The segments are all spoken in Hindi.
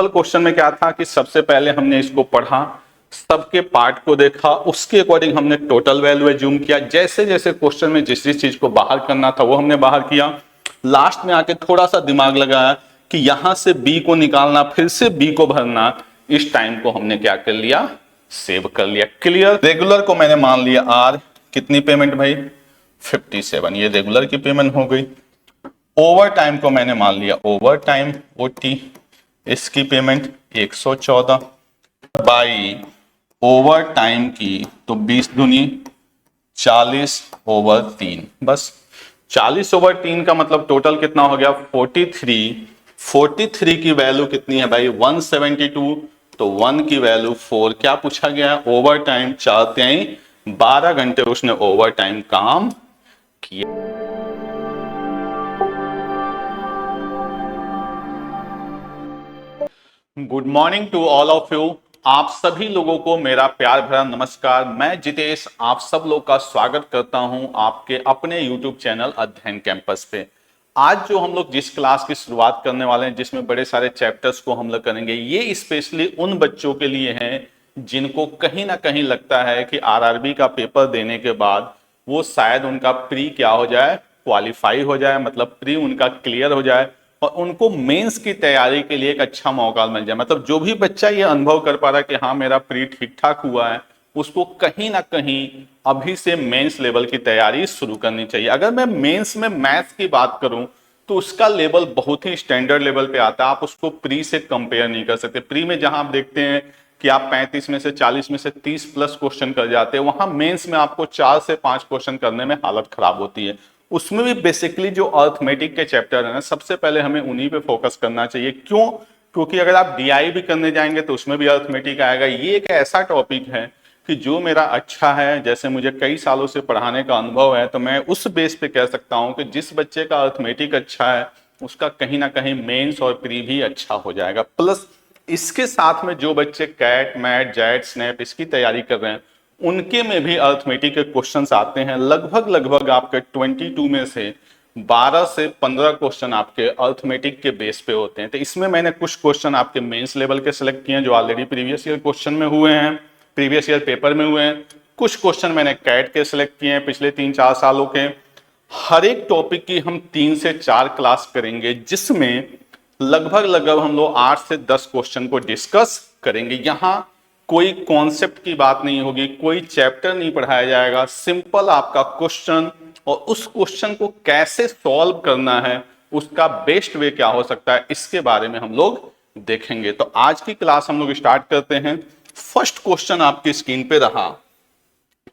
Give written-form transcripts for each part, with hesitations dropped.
सिंपल क्वेश्चन में क्या था कि सबसे पहले हमने इसको पढ़ा, सबके पार्ट को देखा, उसके अकॉर्डिंग हमने टोटल वैल्यू एज्यूम किया, जैसे जैसे क्वेश्चन में जिस जिस चीज को बाहर करना था वो हमने बाहर किया। लास्ट में आके थोड़ा सा दिमाग लगाया कि यहां से बी को निकालना, फिर से बी को भरना, इस टाइम को हमने क्या कर लिया, सेव कर लिया। क्लियर। रेगुलर को मैंने मान लिया आर, कितनी पेमेंट भाई 57, ये रेगुलर की पेमेंट हो गई। ओवर टाइम को मैंने मान लिया ओवर टाइम ओटी, इसकी पेमेंट 114 बाई ओवर टाइम की तो 20 दूनी 40/3, बस 40/3 का मतलब टोटल कितना हो गया 43। 43 की वैल्यू कितनी है भाई 172, तो 1 की वैल्यू 4। क्या पूछा गया है, ओवर टाइम 4 12 घंटे उसने ओवर टाइम काम किया। Good morning to all of you. आप सभी लोगों को मेरा प्यार भरा नमस्कार। मैं जितेश आप सब लोग का स्वागत करता हूं आपके अपने YouTube चैनल अध्ययन कैंपस पे। आज जो हम लोग जिस क्लास की शुरुआत करने वाले हैं, जिसमें बड़े सारे चैप्टर्स को हम लोग करेंगे, ये स्पेशली उन बच्चों के लिए हैं जिनको कहीं ना कहीं लगता है कि आरआरबी का पेपर देने के बाद वो शायद उनका प्री क्या हो जाए, क्वालिफाई हो जाए, मतलब प्री उनका क्लियर हो जाए और उनको मेंस की तैयारी के लिए एक अच्छा मौका मिल जाए। मतलब जो भी बच्चा ये अनुभव कर पा रहा है कि हाँ मेरा प्री ठीक ठाक हुआ है, उसको कहीं ना कहीं अभी से मेंस लेवल की तैयारी शुरू करनी चाहिए। अगर मैं मेंस में मैथ्स की बात करूं तो उसका लेवल बहुत ही स्टैंडर्ड लेवल पे आता है, आप उसको प्री से कंपेयर नहीं कर सकते। प्री में जहां आप देखते हैं कि आप 35 में से 40 में से 30 प्लस क्वेश्चन कर जाते हैं, वहां मेंस में आपको 4 से 5 क्वेश्चन करने में हालत खराब होती है। उसमें भी बेसिकली जो अर्थमेटिक के चैप्टर है ना, सबसे पहले हमें उन्हीं पे फोकस करना चाहिए। क्यों? क्योंकि अगर आप डीआई भी करने जाएंगे तो उसमें भी अर्थमेटिक आएगा। ये एक ऐसा टॉपिक है कि जो मेरा अच्छा है, जैसे मुझे कई सालों से पढ़ाने का अनुभव है, तो मैं उस बेस पे कह सकता हूं कि जिस बच्चे का अर्थमेटिक अच्छा है उसका कहीं ना कहीं मेंस और प्री भी अच्छा हो जाएगा। प्लस इसके साथ में जो बच्चे कैट मैट जैट स्नैप इसकी तैयारी कर रहे हैं, उनके में भी अर्थमेटिक के क्वेश्चंस आते हैं। लगभग आपके 22 में से 12 से 15 क्वेश्चन आपके अर्थमेटिक के बेस पे होते हैं। तो इसमें मैंने कुछ क्वेश्चन आपके मेंस लेवल के सिलेक्ट किए हैं जो ऑलरेडी प्रीवियस ईयर क्वेश्चन में हुए हैं, प्रीवियस ईयर पेपर में हुए हैं। कुछ क्वेश्चन मैंने कैट के सिलेक्ट किए हैं पिछले 3-4 सालों के। हर एक टॉपिक की हम 3 से 4 क्लास करेंगे, जिसमें लगभग हम लोग 8 से 10 क्वेश्चन को डिस्कस करेंगे। यहाँ कोई कॉन्सेप्ट की बात नहीं होगी, कोई चैप्टर नहीं पढ़ाया जाएगा, सिंपल आपका क्वेश्चन और उस क्वेश्चन को कैसे सॉल्व करना है, उसका बेस्ट वे क्या हो सकता है, इसके बारे में हम लोग देखेंगे। तो आज की क्लास हम लोग स्टार्ट करते हैं। फर्स्ट क्वेश्चन आपकी स्क्रीन पे रहा।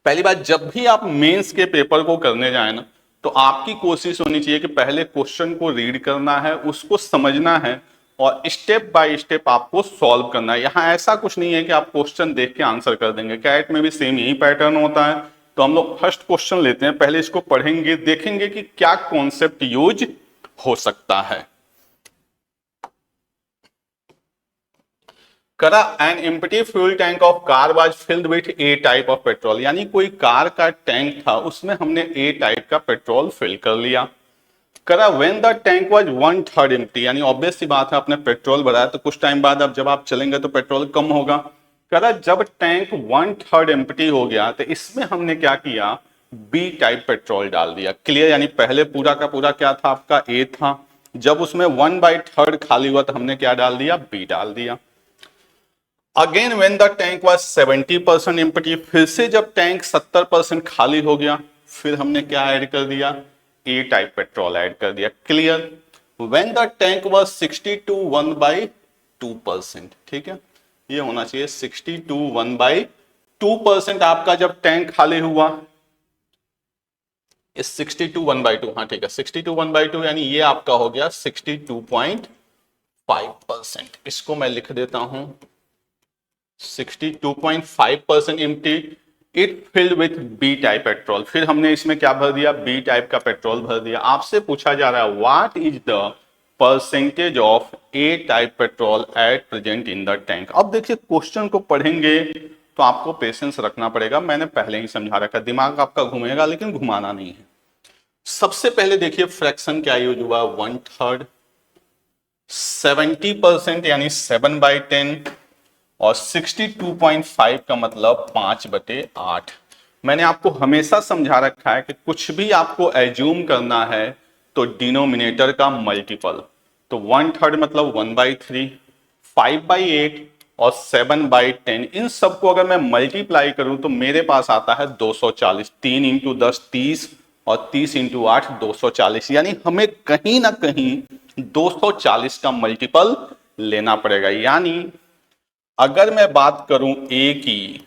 पहली बात, जब भी आप मेंस के पेपर को करने जाए ना, तो आपकी कोशिश होनी चाहिए कि पहले क्वेश्चन को रीड करना है, उसको समझना है और स्टेप बाय स्टेप आपको सॉल्व करना है। यहाँ ऐसा कुछ नहीं है कि आप क्वेश्चन देख के आंसर कर देंगे। कैट में भी सेम यही पैटर्न होता है। तो हम लोग फर्स्ट क्वेश्चन लेते हैं, पहले इसको पढ़ेंगे, देखेंगे कि क्या कॉन्सेप्ट यूज हो सकता है। करा an empty fuel tank of car was filled with A type of petrol. यानी कोई कार का टैंक था, उसमें हमने ए टाइप का पेट्रोल फिल कर लिया। करा when the tank was 1/3 empty, यानी ऑब्वियस सी बात है, आपने पेट्रोल भराया तो कुछ टाइम बाद अब जब आप चलेंगे तो पेट्रोल कम होगा। करा जब टैंक 1/3 एम्प्टी हो गया तो इसमें हमने क्या किया, बी टाइप पेट्रोल डाल दिया। क्लियर। यानी पहले पूरा का पूरा क्या था, आपका ए था, जब उसमें 1/3 खाली हुआ तो हमने क्या डाल दिया, बी डाल दिया। Again when the tank was 70% empty, फिर से जब टैंक 70% खाली हो गया, फिर हमने क्या ऐड कर दिया, ए टाइप पेट्रोल ऐड कर दिया। Clear. When the tank was 62 1/2%, ठीक है, ये होना चाहिए 62 1/2% आपका जब टैंक खाली हुआ। इस 62 1/2, हाँ ठीक है, 62 1/2 यानी ये आपका हो गया 62.5%। इसको मैं लिख देता हूं 62.5% empty, it filled with B type petrol. फिर हमने इसमें क्या भर दिया, बी टाइप का पेट्रोल भर दिया। आपसे पूछा जा रहा है what is the percentage of A type petrol at present in the tank. अब देखिए क्वेश्चन को पढ़ेंगे तो आपको पेशेंस रखना पड़ेगा। मैंने पहले ही समझा रखा, दिमाग आपका घूमेगा लेकिन घुमाना नहीं है। सबसे पहले देखिए फ्रैक्शन क्या यूज हुआ, 1/3। 70% यानी 7/10 और 62.5 का मतलब 5/8। मैंने आपको हमेशा समझा रखा है कि कुछ भी आपको एज्यूम करना है तो डिनोमिनेटर का मल्टीपल। तो 1/3 मतलब 1/3, 5/8 और 7/10, इन सबको अगर मैं मल्टीप्लाई करूं तो मेरे पास आता है 240। 3 इंटू 10 30 और 30 इंटू 8 240, यानी हमें कहीं ना कहीं 240 का मल्टीपल लेना पड़ेगा। यानी अगर मैं बात करूं ए की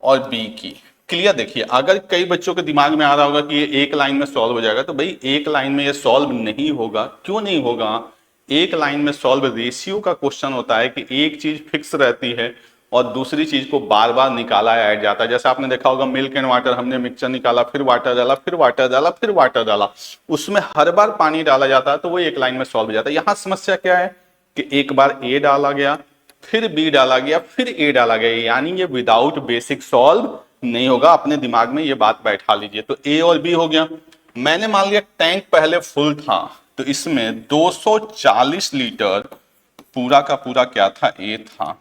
और बी की, क्लियर देखिए, अगर कई बच्चों के दिमाग में आ रहा होगा कि ये एक लाइन में सॉल्व हो जाएगा, तो भाई एक लाइन में ये सॉल्व नहीं होगा। क्यों नहीं होगा? एक लाइन में सॉल्व रेशियो का क्वेश्चन होता है कि एक चीज फिक्स रहती है और दूसरी चीज को बार बार निकाला ऐड जाता है। जैसे आपने देखा होगा मिल्क एंड वाटर, हमने मिक्सचर निकाला, फिर वाटर डाला, फिर वाटर डाला, फिर वाटर डाला, उसमें हर बार पानी डाला जाता है, तो वो एक लाइन में सॉल्व हो जाता है। यहां समस्या क्या है कि एक बार ए डाला गया, फिर बी डाला गया, फिर ए डाला गया, यानी ये विदाउट बेसिक सॉल्व नहीं होगा। अपने दिमाग में ये बात बैठा लीजिए। तो ए और बी हो गया। मैंने मान लिया टैंक पहले फुल था, तो इसमें 240 लीटर पूरा का पूरा क्या था? ए था,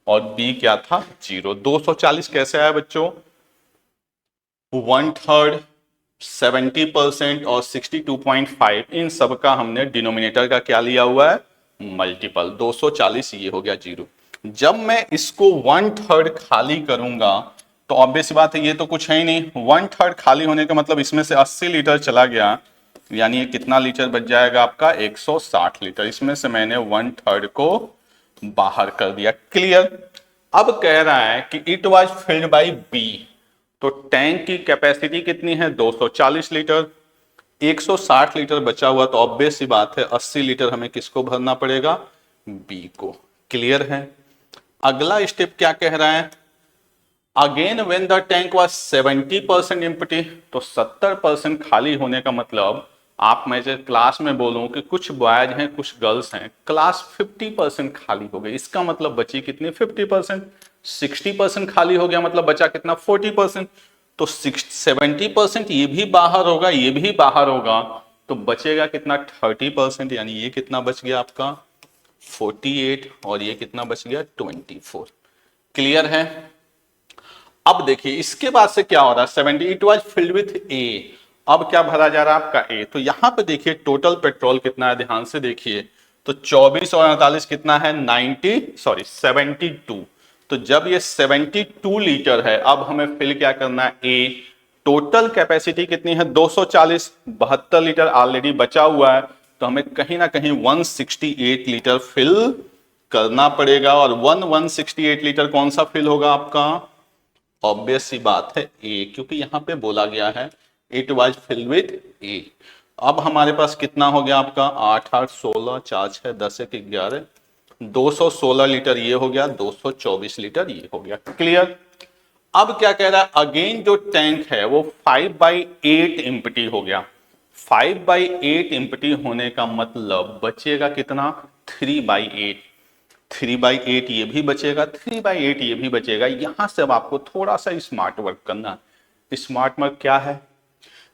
और बी क्या था? 0। 240 कैसे आया बच्चों? 1/3, 70% और 62.5, इन सब का हमने डिनोमिनेटर का क्या लिया हुआ है? मल्टीपल। 240 ये हो गया 0। जब मैं इसको 1/3 खाली करूंगा तो ऑब्वियस बात है, ये तो कुछ है ही नहीं। 1/3 खाली होने का मतलब इसमें से 80 लीटर चला गया, यानी ये कितना लीटर बच जाएगा आपका? 160 लीटर। इसमें से मैंने 1/3 को बाहर कर दिया। क्लियर? अब कह रहा है कि it was filled by B, तो टैंक की कैपेसिटी कितनी है? 240 लीटर। 160 लीटर बचा हुआ, तो ऑब्वियस सी बात है 80 लीटर हमें किसको भरना पड़ेगा? बी को। क्लियर है? अगला स्टेप क्या कह रहा है? Again when the tank was 70% empty, तो 70% खाली होने का मतलब आप मैं जो क्लास में बोलूं कि कुछ बॉयज हैं कुछ गर्ल्स हैं, क्लास 50% खाली हो गई, इसका मतलब बची कितनी? 50%। 60% खाली हो गया, मतलब बचा कितना? 40%। तो 70% ये भी बाहर होगा, ये भी बाहर होगा, तो बचेगा कितना? 30%। यानी ये कितना बच गया आपका? 48, और ये कितना बच गया? 24। क्लियर है? अब देखिए इसके बाद से क्या हो रहा है? 70, इट वॉज फिल्ड विथ ए। अब क्या भरा जा रहा है आपका? ए। तो यहां पे देखिए टोटल पेट्रोल कितना है, ध्यान से देखिए। तो 24 और 48 कितना है? 72। तो जब ये 72 लीटर है, अब हमें फिल क्या करना है? ए। टोटल कैपेसिटी कितनी है? 240। 72 लीटर ऑलरेडी बचा हुआ है, तो हमें कहीं ना कहीं 168 लीटर फिल करना पड़ेगा। और 168 लीटर कौन सा फिल होगा आपका? ऑब्वियस सी बात है ए, क्योंकि यहां पे बोला गया है इट वाज फिल विद ए। अब हमारे पास कितना हो गया आपका? 8 8 16 4 6 10 1 11, 216 लीटर ये हो गया, 224 लीटर ये हो गया। क्लियर? अब क्या कह रहा है? अगेन जो टैंक है वो 5/8 एम्प्टी हो गया। 5/8 एम्प्टी होने का मतलब बचेगा कितना? 3/8। 3/8 ये भी बचेगा, 3/8 ये भी बचेगा। यहां से अब आपको थोड़ा सा स्मार्ट वर्क करना। स्मार्ट वर्क क्या है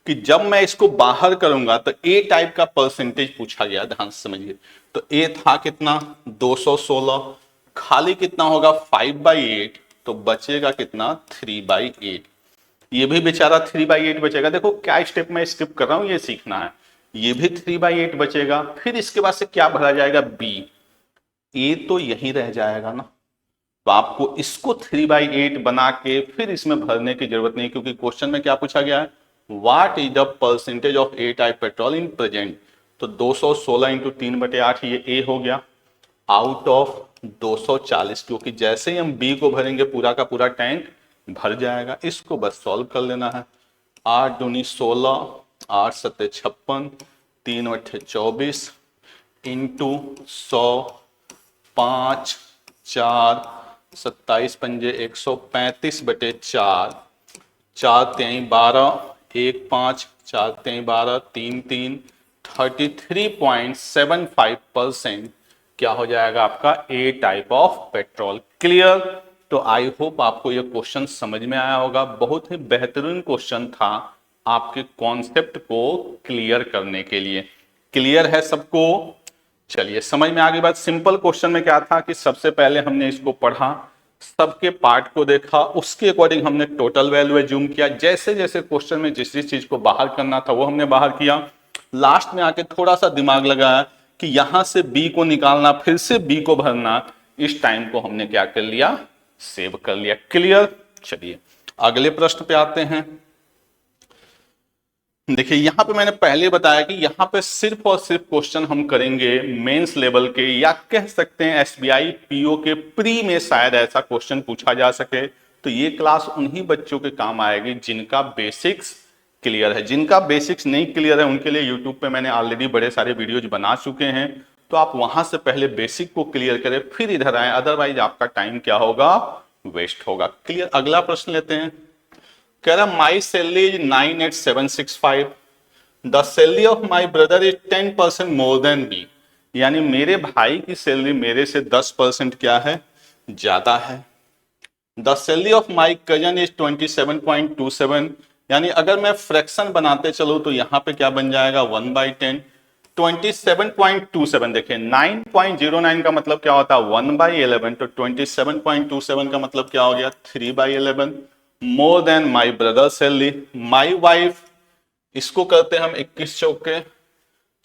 कि जब मैं इसको बाहर करूंगा तो ए टाइप का परसेंटेज पूछा गया, ध्यान से समझिए। तो ए था कितना? 216। खाली कितना होगा? 5/8। तो बचेगा कितना? 3/8। ये भी बेचारा 3/8 बचेगा। देखो क्या स्टेप में स्किप कर रहा हूं, ये सीखना है। ये भी 3/8 बचेगा। फिर इसके बाद से क्या भरा जाएगा? बी। ए तो यही रह जाएगा ना, तो आपको इसको 3/8 बना के फिर इसमें भरने की जरूरत नहीं, क्योंकि क्वेश्चन में क्या पूछा गया है? What is the percentage of A type petrol in present. तो 216 इंटू 3/8 ये ए हो गया आउट ऑफ 240, क्योंकि जैसे ही हम बी को भरेंगे पूरा का पूरा टैंक भर जाएगा। इसको बस सॉल्व कर लेना है। 8 दूनी 16, 8 सत्ते 56, 3 अट्ठे 24 इंटू 100, 5 4 27 पंजे 135/4, 4 तेई 12, 1 5 4 तेई 12, 3 3, 33.75% क्या हो जाएगा आपका? ए टाइप ऑफ पेट्रोल। क्लियर? तो आई होप आपको यह क्वेश्चन समझ में आया होगा। बहुत ही बेहतरीन क्वेश्चन था आपके कॉन्सेप्ट को क्लियर करने के लिए। क्लियर है सबको? चलिए समझ में आ गई बात। सिंपल क्वेश्चन में क्या था कि सबसे पहले हमने इसको पढ़ा, सबके पार्ट को देखा, उसके अकॉर्डिंग हमने टोटल वैल्यू एज्यूम किया, जैसे जैसे क्वेश्चन में जिस जिस चीज को बाहर करना था वो हमने बाहर किया। लास्ट में आके थोड़ा सा दिमाग लगाया कि यहां से बी को निकालना, फिर से बी को भरना, इस टाइम को हमने क्या कर लिया, सेव कर लिया। क्लियर। चलिए अगले प्रश्न पे आते हैं। देखिए यहां पे मैंने पहले बताया कि यहां पे सिर्फ और सिर्फ क्वेश्चन हम करेंगे मेंस लेवल के, या कह सकते हैं एसबीआई पीओ के प्री में शायद ऐसा क्वेश्चन पूछा जा सके। तो ये क्लास उन्हीं बच्चों के काम आएगी जिनका बेसिक्स क्लियर है। जिनका बेसिक्स नहीं क्लियर है उनके लिए यूट्यूब पे मैंने ऑलरेडी बड़े सारे वीडियोज बना चुके हैं, तो आप वहां से पहले बेसिक को क्लियर करें फिर इधर आए, अदरवाइज आपका टाइम क्या होगा, वेस्ट होगा। क्लियर। अगला प्रश्न लेते हैं। कह रहा my salary is 98765, the salary of my brother is 10% more than me, यानी मेरे भाई की सैलरी मेरे से 10% क्या है, ज्यादा है। The salary of my cousin is 27.27, यानी अगर मैं फ्रैक्शन बनाते चलूं तो यहां पे क्या बन जाएगा 1/10। 27.27 देखिए 9.09 का मतलब क्या होता है 1/11, तो 27.27 का मतलब क्या हो गया 3/11 more than my brother salary. My wife, इसको करते हैं हम 21 चौके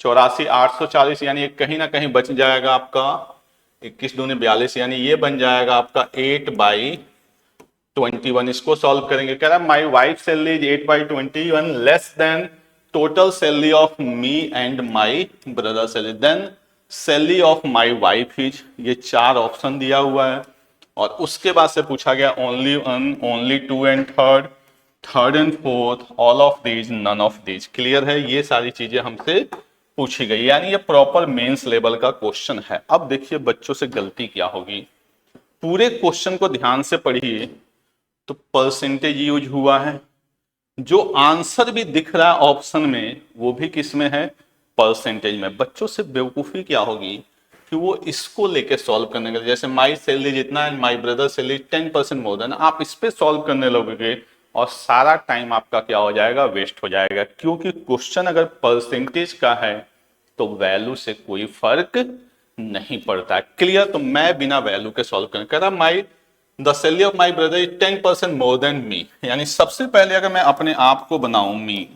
84 840, यानी कहीं ना कहीं बच जाएगा आपका 21 दूनी 42, यानी ये बन जाएगा आपका 8/21। इसको सॉल्व करेंगे। कह रहा है my wife salary is 8/21 less than total salary of me and my brother salary, then salary of my wife is, ये 4 ऑप्शन दिया हुआ है। और उसके बाद से पूछा गया only one, only two and third, third and fourth, all of these, none of these. Clear है। ये सारी चीजें हमसे पूछी गई, यानी ये प्रॉपर मेंस लेवल का क्वेश्चन है। अब देखिए बच्चों से गलती क्या होगी, पूरे क्वेश्चन को ध्यान से पढ़िए तो परसेंटेज यूज हुआ है, जो आंसर भी दिख रहा है ऑप्शन में वो भी किस में है, परसेंटेज में। बच्चों से बेवकूफी क्या होगी कि वो इसको लेके सॉल्व करने के, जैसे माई सैलरी जितना है माई ब्रदर सैलरी 10% मोर देन, आप इस पे सॉल्व करने लगोगे और सारा टाइम आपका क्या हो जाएगा, वेस्ट हो जाएगा। क्योंकि क्वेश्चन अगर परसेंटेज का है तो वैल्यू से कोई फर्क नहीं पड़ता है। क्लियर। तो मैं बिना वैल्यू के सॉल्व करने कह रहा my the salary of my brother is 10% more than me, यानी सबसे पहले अगर मैं अपने आप को बनाऊं मी,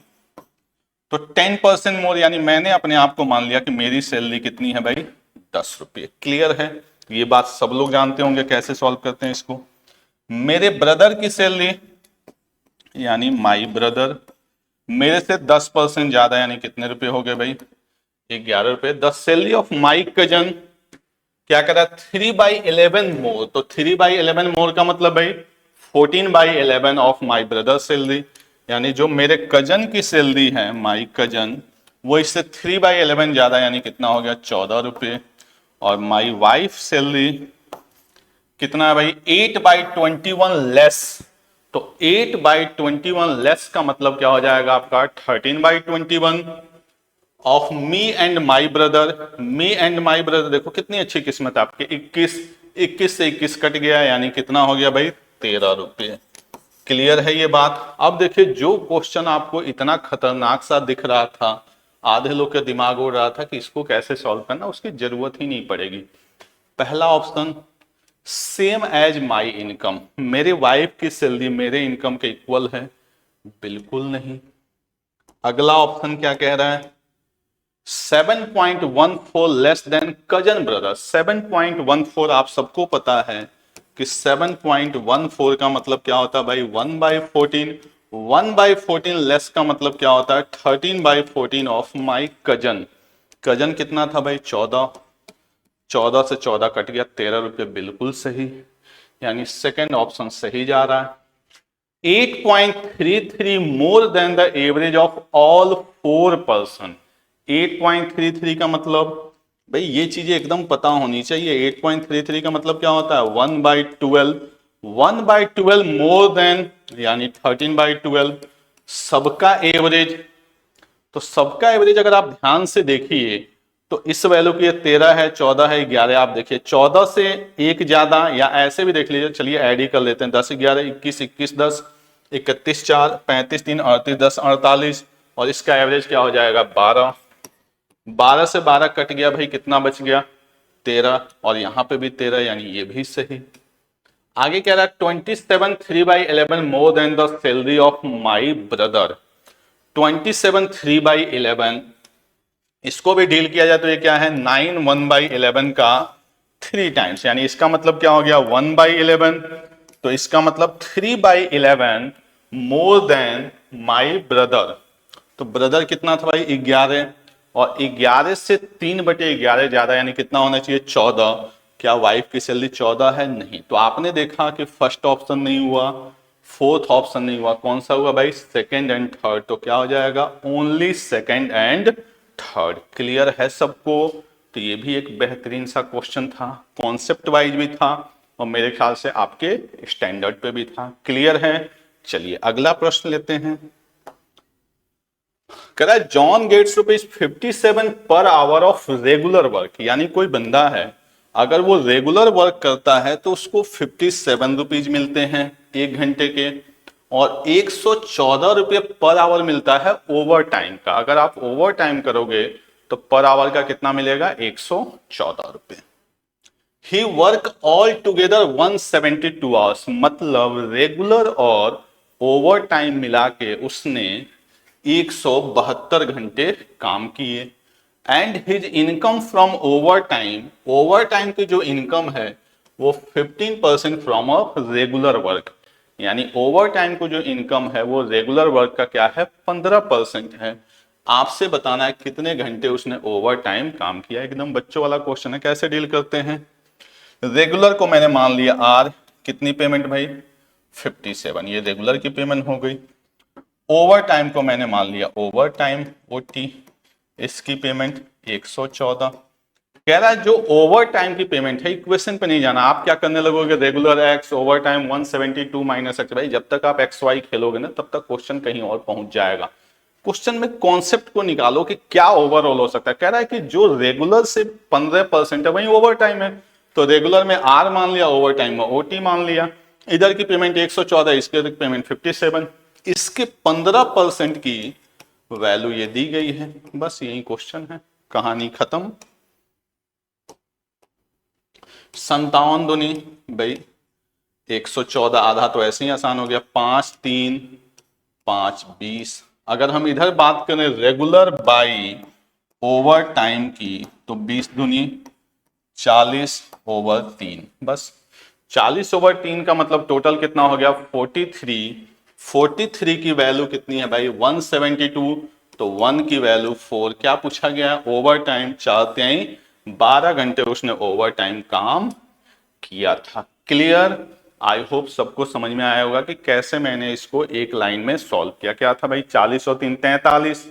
तो 10% मोर, यानी मैंने अपने आप को मान लिया कि मेरी सैलरी कितनी है भाई 10 रुपये। क्लियर है। ये बात सब लोग जानते होंगे कैसे सॉल्व करते हैं इसको। मेरे ब्रदर की सैलरी यानी माई ब्रदर मेरे से 10% ज्यादा, यानी कितने रुपए हो गए भाई 11 रुपए। The salary of my cousin क्या करा 3/11 मोर, तो 3/11 मोर का मतलब भाई 14/11 ऑफ माई ब्रदर सैलरी, यानी जो मेरे कजन की सैलरी है माई कजन वो इससे 3/11 ज्यादा, यानी कितना हो गया 14 रुपये। और माई वाइफ सैलरी कितना है भाई 8/21 लेस, तो 8/21 लेस का मतलब क्या हो जाएगा आपका 13/21 of me and my brother. Me and my brother देखो कितनी अच्छी किस्मत है आपके, 21 से 21 कट गया, यानी कितना हो गया भाई 13 रुपये। क्लियर है ये बात। अब देखिए जो क्वेश्चन आपको इतना खतरनाक सा दिख रहा था, आधे लोग का दिमाग उड़ रहा था कि इसको कैसे सॉल्व करना, उसकी जरूरत ही नहीं पड़ेगी। पहला option same as my income, मेरे वाइफ की सैलरी मेरे इनकम के इक्वल है, बिल्कुल नहीं। अगला ऑप्शन क्या कह रहा है 7.14 लेस देन कजन ब्रदर। 7.14 आप सबको पता है कि 7.14 का मतलब क्या होता है भाई 1/14, 1/14 लेस का मतलब क्या होता है 13/14 ऑफ माई कजन। कजन कितना था भाई 14, 14 से 14 कट गया 13 रुपये, बिल्कुल सही, यानी सेकेंड ऑप्शन सही जा रहा है। 8.33 more than the average of all 4 person. 8.33 का मतलब भाई ये चीजें एकदम पता होनी चाहिए। 8.33 का मतलब क्या होता है 1/12, 1/12 मोर देन यानी 13/12 सबका एवरेज। तो सबका एवरेज अगर आप ध्यान से देखिए तो इस वैल्यू की 13 है, 14 है, 11, आप देखिए 14 से एक ज्यादा, या ऐसे भी देख लीजिए, चलिए ऐड ही कर लेते हैं 10 11 21 21 10 31 4 35 3 38 10 48, और इसका एवरेज क्या हो जाएगा 12। 12 से 12 कट गया भाई, कितना बच गया 13, और यहां पे भी 13, यानी ये भी सही। आगे कह रहा है 27 3/11 more than the salary of my brother. 27 3/11 इसको भी डील किया जाए तो ये क्या है 9 1/11 का 3 टाइम्स, यानी इसका मतलब क्या हो गया 1/11, तो इसका मतलब 3/11 मोर देन माई ब्रदर। तो ब्रदर कितना था भाई 11, और 11 से 3/11 ज्यादा, यानी कितना होना चाहिए 14। क्या वाइफ की सैलरी 14 है? नहीं। तो आपने देखा कि फर्स्ट ऑप्शन नहीं हुआ, फोर्थ ऑप्शन नहीं हुआ, कौन सा हुआ भाई सेकंड एंड थर्ड। तो क्या हो जाएगा only second and third. Clear है सबको? तो ये भी एक बेहतरीन सा क्वेश्चन था, कॉन्सेप्ट वाइज भी था, और मेरे ख्याल से आपके स्टैंडर्ड पे भी था। क्लियर है? चलिए अगला प्रश्न लेते हैं। कह रहा है John gets rupees 57 per hour of regular work, यानी कोई बंदा है अगर वो रेगुलर वर्क करता है तो उसको 57 रुपीज मिलते हैं 1 घंटे के, और 114 रुपये पर आवर मिलता है ओवर टाइम का। अगर आप ओवर टाइम करोगे तो पर आवर का कितना मिलेगा 114 रुपये। ही वर्क ऑल टुगेदर 172 आवर्स, मतलब रेगुलर और ओवर टाइम मिला के उसने 172 घंटे काम किए। And his income from over time, over time की जो इनकम है वो 15% फ्रॉम अ रेगुलर वर्क, यानी ओवर टाइम को जो इनकम है वो रेगुलर वर्क का क्या है 15% है। आपसे बताना है कितने घंटे उसने ओवर टाइम काम किया। एकदम बच्चों वाला क्वेश्चन है, कैसे डील करते हैं। रेगुलर को मैंने मान लिया आर, कितनी पेमेंट भाई 57, ये रेगुलर की पेमेंट हो गई। ओवर टाइम को मैंने मान लिया ओवर टाइम ओटी, इसकी पेमेंट 114। कह रहा है जो ओवर टाइम की पेमेंट है, इक्वेशन पे नहीं जाना, आप क्या करने लगोगे regular x over time 172 minus x. भाई जब तक आप एक्स वाई खेलोगे ना तब तक क्वेश्चन कहीं और पहुंच जाएगा। क्वेश्चन में कॉन्सेप्ट को निकालो कि क्या ओवरऑल हो सकता है। कह रहा है कि जो रेगुलर से 15% है वही ओवर टाइम है, तो रेगुलर में आर मान लिया, ओवर टाइम में ओटी मान लिया। इधर की पेमेंट 114, इसके पेमेंट 57, इसके 15% की वैल्यू ये दी गई है। बस यही क्वेश्चन है, कहानी खत्म। 57 दूनी भाई 114, आधा तो ऐसे ही आसान हो गया, 5 3 5 20। अगर हम इधर बात करें रेगुलर बाई ओवर टाइम की तो 20 दूनी 40/3, बस 40/3 का मतलब टोटल कितना हो गया 43। 43 की वैल्यू कितनी है भाई 172, तो 1 की वैल्यू 4। क्या पूछा गया ओवर टाइम, 4×3 12 घंटे उसने ओवर टाइम काम किया था। क्लियर? आई होप सबको समझ में आया होगा कि कैसे मैंने इसको एक लाइन में सॉल्व किया। क्या था भाई 40 और 3 43,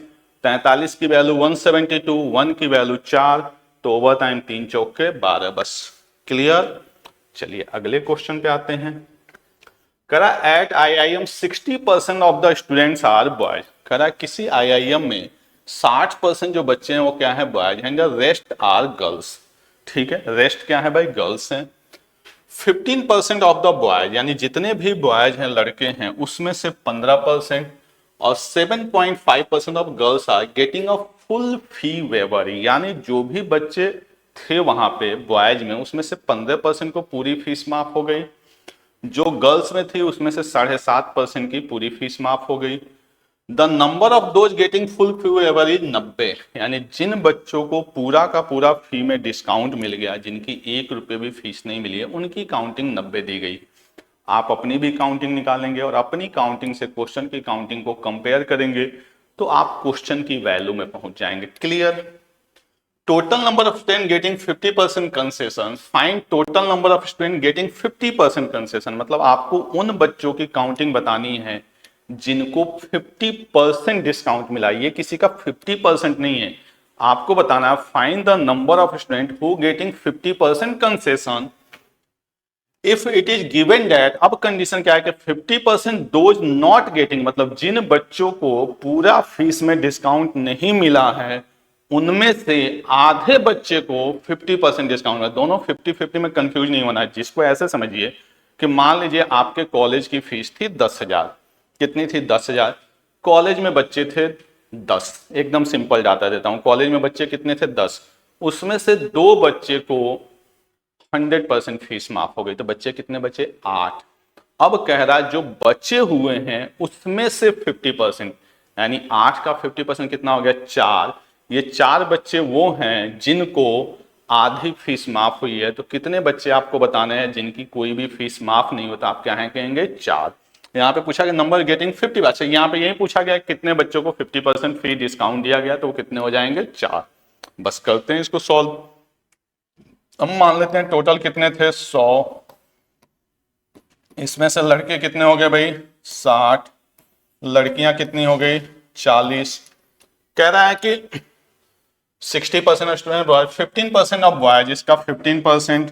43 की वैल्यू 172, 1 की वैल्यू 4, तो ओवर टाइम 3 चौके 12। बस क्लियर? चलिए अगले क्वेश्चन पे आते हैं। करा at IIM 60% of the students are boys. करा किसी IIM में 60% जो बच्चे हैं वो क्या है बॉयज हैं, रेस्ट आर गर्ल्स। ठीक है, रेस्ट क्या है भाई गर्ल्स हैं। 15% ऑफ द बॉयज, यानी जितने भी बॉयज हैं लड़के हैं उसमें से 15%, और 7.5% of girls are getting a full fee waiver, यानी जो भी बच्चे थे वहां पे बॉयज में उसमें से 15% को पूरी फीस माफ हो गई, जो गर्ल्स में थी उसमें से 7.5% की पूरी फीस माफ हो गई। The number of those getting full fee waiver is 90, यानी जिन बच्चों को पूरा का पूरा फी में डिस्काउंट मिल गया, जिनकी 1 रुपये भी फीस नहीं मिली है, उनकी काउंटिंग 90 दी गई। आप अपनी भी काउंटिंग निकालेंगे और अपनी काउंटिंग से क्वेश्चन की काउंटिंग को कंपेयर करेंगे तो आप क्वेश्चन की वैल्यू में पहुंच जाएंगे। Clear? Total number of student getting 50% concession, find total number of student getting 50% concession, मतलब आपको उन बच्चों की काउंटिंग बतानी है जिनको 50% डिस्काउंट मिला। ये किसी का 50% नहीं है, आपको बताना है find the number of student who getting 50% concession if it is given that. अब कंडीशन क्या है कि 50% दोज नॉट गेटिंग, मतलब जिन बच्चों को पूरा फीस में डिस्काउंट नहीं मिला है उनमें से आधे बच्चे को 50% डिस्काउंट है। दोनों 50-50 में कंफ्यूज नहीं होना है। जिसको ऐसे समझिए कि मान लीजिए आपके कॉलेज की फीस थी 10,000, कितनी थी 10,000, कॉलेज में बच्चे थे 10। एकदम सिंपल डाटा देता हूं, कॉलेज में बच्चे कितने थे 10, उसमें से 2 बच्चे को 100% फीस माफ हो गई, तो बच्चे कितने बचे 8। अब कह रहा है जो बचे हुए हैं उसमें से 50%, यानी 8 का 50% कितना हो गया 4। ये 4 बच्चे वो हैं जिनको आधी फीस माफ हुई है। तो कितने बच्चे आपको बताने हैं जिनकी कोई भी फीस माफ नहीं होता, आप क्या है कहेंगे 4। यहाँ पे पूछा गया नंबर गेटिंग 50, अच्छा यहाँ पे यही पूछा गया कितने बच्चों को 50% फी डिस्काउंट दिया गया, तो वो कितने हो जाएंगे 4। बस करते हैं इसको सॉल्व। अब मान लेते हैं टोटल कितने थे 100, इसमें से लड़के कितने हो गए भाई 60, लड़कियां कितनी हो गई 40। कह रहा है कि 60% स्टूडेंट बॉय, 15% ऑफ बॉयज, इसका 15%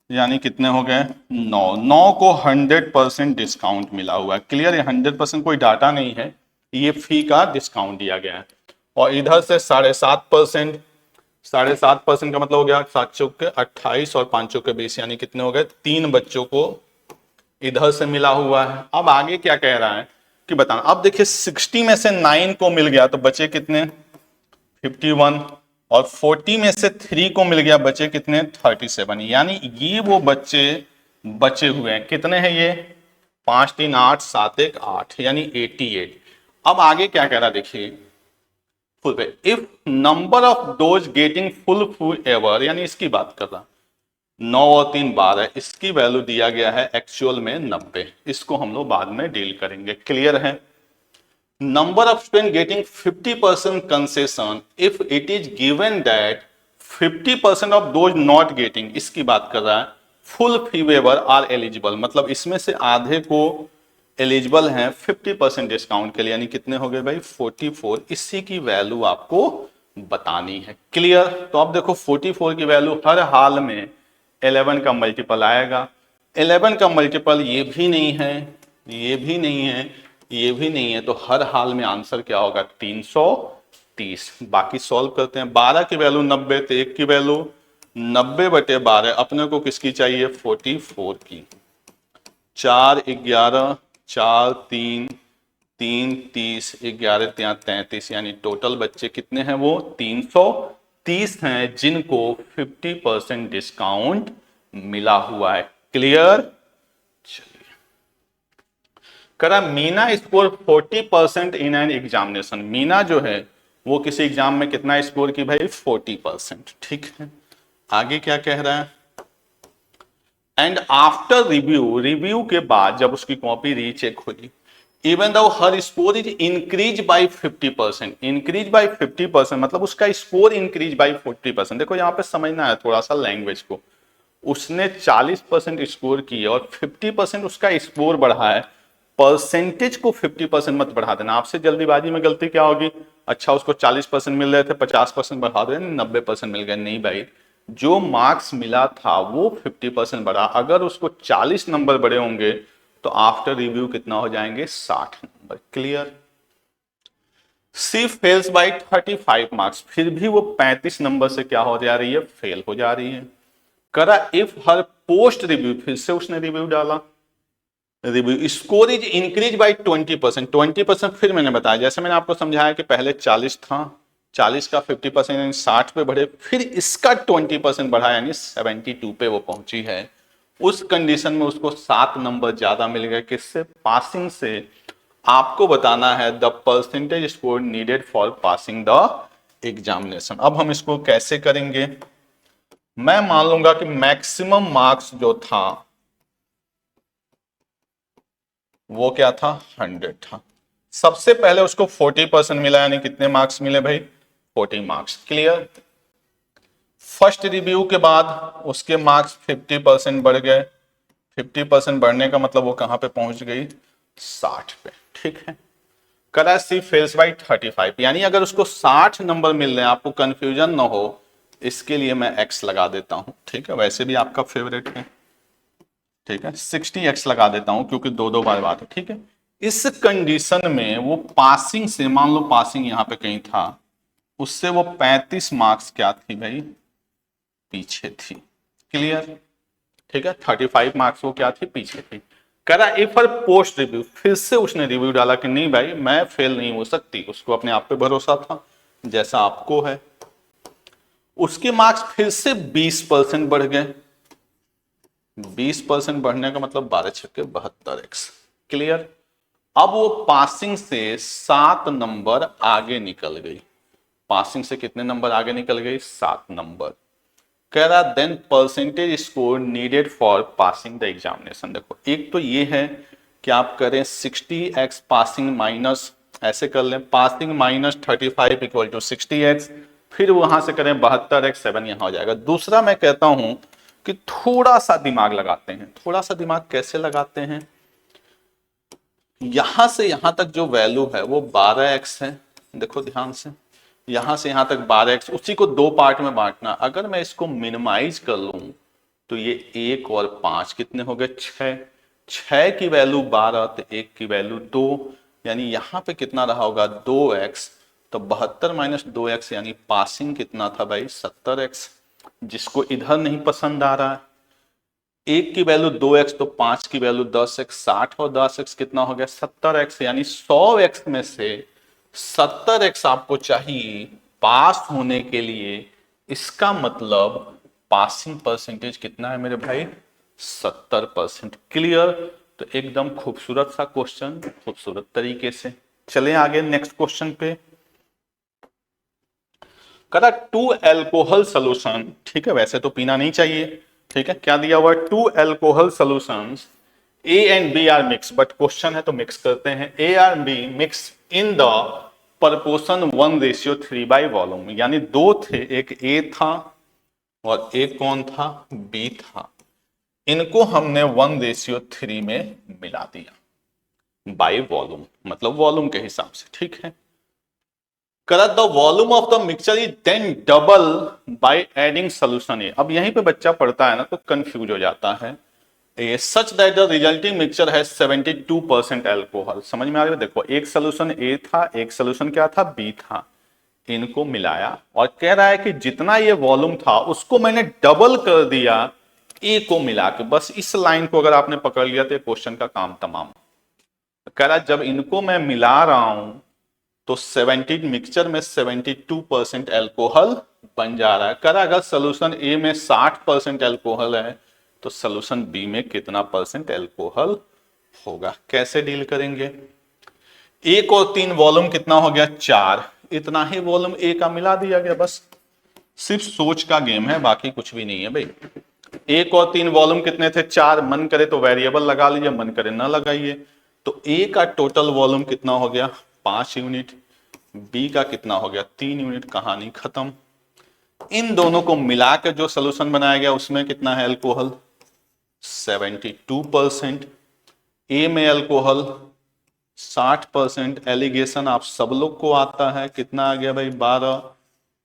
यानी कितने हो गए 9। 9 को 100% डिस्काउंट मिला हुआ है। क्लियर है, 100% कोई डाटा नहीं है, ये फी का डिस्काउंट दिया गया है। और इधर से 7.5%, 7.5% का मतलब हो गया 7 चौक के 28 और 5 चौक के 20, यानी कितने हो गए 3 बच्चों को इधर से मिला हुआ है। अब आगे क्या कह रहा है कि बताना, अब देखिए 60 में से 9 को मिल गया तो बचे कितने 51, और 40 में से 3 को मिल गया बचे कितने 37, यानी ये वो बच्चे बचे हुए हैं। कितने हैं ये 5 3 8 7 1 8, यानी 88। अब आगे क्या कह रहा देखिए फुल पे, if number of those getting full food ever, यानी इसकी बात कर रहा 9 और 3 12, इसकी वैल्यू दिया गया है एक्चुअल में 90। इसको हम लोग बाद में डील करेंगे। क्लियर है। Number of student getting 50% concession if it is given that 50% of those not getting, इसकी बात कर रहा है full fee waiver are eligible, मतलब इसमें से आधे को एलिजिबल हैं 50% डिस्काउंट के लिए, यानी कितने हो गए भाई 44। इसी की वैल्यू आपको बतानी है। क्लियर। तो अब देखो 44 की वैल्यू हर हाल में 11 का मल्टीपल आएगा। 11 का मल्टीपल ये भी नहीं है, ये भी नहीं है, ये भी नहीं है, तो हर हाल में आंसर क्या होगा 330। बाकी सॉल्व करते हैं। 12 की वैल्यू 90, तो 1 की वैल्यू 90/12, अपने को किसकी चाहिए 44 की। 4 11 4 3 3 30 11 33, यानी टोटल बच्चे कितने हैं वो 330 हैं जिनको 50% डिस्काउंट मिला हुआ है। क्लियर। चलिए, करा Meena score 40% in an examination. Meena जो है वो किसी एग्जाम में कितना स्कोर की भाई 40%। ठीक है, आगे क्या कह रहा है, एंड आफ्टर रिव्यू, रिव्यू के बाद जब उसकी कॉपी रीचेक हुई, even though her score is increase by 50%, increase by 50% मतलब उसका स्कोर इंक्रीज बाय 40%। देखो यहाँ पे समझना है थोड़ा सा लैंग्वेज को, उसने 40% स्कोर किया और 50% उसका स्कोर बढ़ा है। परसेंटेज को 50% मत बढ़ा देना, आपसे जल्दीबाजी में गलती क्या होगी, अच्छा उसको 40% मिल रहे थे 50% बढ़ा दे 90% मिल गए। नहीं भाई, जो मार्क्स मिला था वो 50% बढ़ा। अगर उसको 40 नंबर बढ़े होंगे तो आफ्टर रिव्यू कितना हो जाएंगे 60 नंबर। क्लियर। सी फेल्स बाय 35 मार्क्स, फिर भी वो 35 नंबर से क्या हो जा रही है फेल हो जा रही है। करा इफ हर पोस्ट रिव्यू, फिर से उसने रिव्यू डाला, review score is increase by 20%। 20% फिर मैंने बताया, जैसे मैंने आपको समझाया कि पहले 40 था, 40 का 50% यानी 60 पे बढ़े, फिर इसका 20% बढ़ा यानी 72 पे वो पहुंची है। उस कंडीशन में उसको 7 नंबर ज्यादा मिल गए किससे, पासिंग से। आपको बताना है the percentage score needed for passing the examination. अब हम इसको कैसे करेंगे, मैं मान लूंगा कि मैक्सिमम मार्क्स जो था वो क्या था 100 था। सबसे पहले उसको 40% मिला, यानी कितने मार्क्स मिले भाई 40 मार्क्स। क्लियर। फर्स्ट रिव्यू के बाद उसके मार्क्स 50% बढ़ गए, 50% बढ़ने का मतलब वो कहां पे पहुंच गई 60 पे। ठीक है। करा सी फेल्स बाई 35, यानी अगर उसको 60 नंबर मिल रहे हैं, आपको कंफ्यूजन ना हो इसके लिए मैं एक्स लगा देता हूं। ठीक है, वैसे भी आपका फेवरेट है। ठीक है, 60x लगा देता हूं क्योंकि दो दो बार बात है। ठीक है, इस कंडीशन में वो पासिंग से, मान लो पासिंग यहां पे कहीं था, उससे वो 35 मार्क्स क्या थी भाई पीछे थी। क्लियर। ठीक है, 35 मार्क्स वो क्या थी पीछे थी। कह रहा इफ हर पोस्ट रिव्यू, फिर से उसने रिव्यू डाला कि नहीं भाई मैं फेल नहीं हो सकती, उसको अपने आप पे भरोसा था जैसा आपको है। उसके मार्क्स फिर से 20% बढ़ गए। 20% बढ़ने का मतलब 12 छक्के 72x। क्लियर। अब वो पासिंग से 7 नंबर आगे निकल गई। पासिंग से कितने नंबर आगे निकल गई? 7 नंबर। कह रहा then percentage score needed for passing the examination. देखो एक तो ये है कि आप करें 60x पासिंग माइनस, ऐसे कर लें passing minus 35 equal to 60x, फिर वहां से करें 72x, 7 यहां हो जाएगा। दूसरा मैं कहता हूं कि थोड़ा सा दिमाग लगाते हैं। थोड़ा सा दिमाग कैसे लगाते हैं? यहां से यहां तक जो वैल्यू है वो 12x है। देखो ध्यान से, यहां से यहां तक 12x, उसी को दो पार्ट में बांटना। अगर मैं इसको मिनिमाइज कर लूं तो ये 1 और 5 कितने हो गए? 6। 6 की वैल्यू 12 तो 1 की वैल्यू 2, यानी यहां पे कितना रहा होगा? 2x। तो 72 माइनस 2x यानी पासिंग कितना था भाई? 70x। जिसको इधर नहीं पसंद आ रहा है, 1 की वैल्यू 2x तो 5 की वैल्यू 10x, 60 और 10x कितना हो गया? 70x। यानी 100x में से 70x आपको चाहिए पास होने के लिए। इसका मतलब पासिंग परसेंटेज कितना है मेरे भाई? 70%। क्लियर। तो एकदम खूबसूरत सा क्वेश्चन, खूबसूरत तरीके से। चलें आगे नेक्स्ट क्वेश्चन पे। करा 2 एल्कोहल सोल्यूशन, ठीक है वैसे तो पीना नहीं चाहिए, ठीक है। क्या दिया हुआ? 2 alcohol solutions A and B are mix, but question है तो मिक्स करते हैं। A are B mix in the proportion 1:3 volume, यानी दो थे, एक ए था और एक कौन था? बी था। इनको हमने 1:3 में मिला दिया बाय वॉल्यूम, मतलब वॉल्यूम के हिसाब से, ठीक है। करा the volume of the mixture is then double by adding solution A. अब यहीं पे बच्चा पढ़ता है ना तो कंफ्यूज हो जाता है। Such that the resulting mixture है 72% एल्कोहल। समझ में आ रहा है? देखो एक सोल्यूशन ए था, एक सोल्यूशन क्या था? बी था। इनको मिलाया और कह रहा है कि जितना ये वॉल्यूम था उसको मैंने डबल कर दिया ए को मिला के। बस इस लाइन को अगर आपने पकड़ लिया तो क्वेश्चन का काम तमाम। कह रहा है जब इनको मैं मिला रहा हूं तो 70 मिक्सचर में 72% एल्कोहल बन जा रहा है। कह रहा अगर सोल्यूशन ए में 60% एल्कोहल है तो सोल्यूशन बी में कितना परसेंट एल्कोहल होगा? कैसे डील करेंगे? 1 और 3 वॉल्यूम कितना हो गया? 4। इतना ही वॉल्यूम ए का मिला दिया गया। बस सिर्फ सोच का गेम है, बाकी कुछ भी नहीं है भाई। 1 और 3 वॉल्यूम कितने थे? 4। मन करे तो वेरिएबल लगा लीजिए, मन करे ना लगाइए। तो ए का टोटल वॉल्यूम कितना हो गया? 5 यूनिट। बी का कितना हो गया? 3 यूनिट। कहानी खत्म। इन दोनों को मिला के जो सोल्यूशन बनाया गया उसमें कितना है एल्कोहल? 72%। ए में एल्कोहल 60%। एलिगेशन आप सब लोग को आता है, कितना आ गया भाई? 12।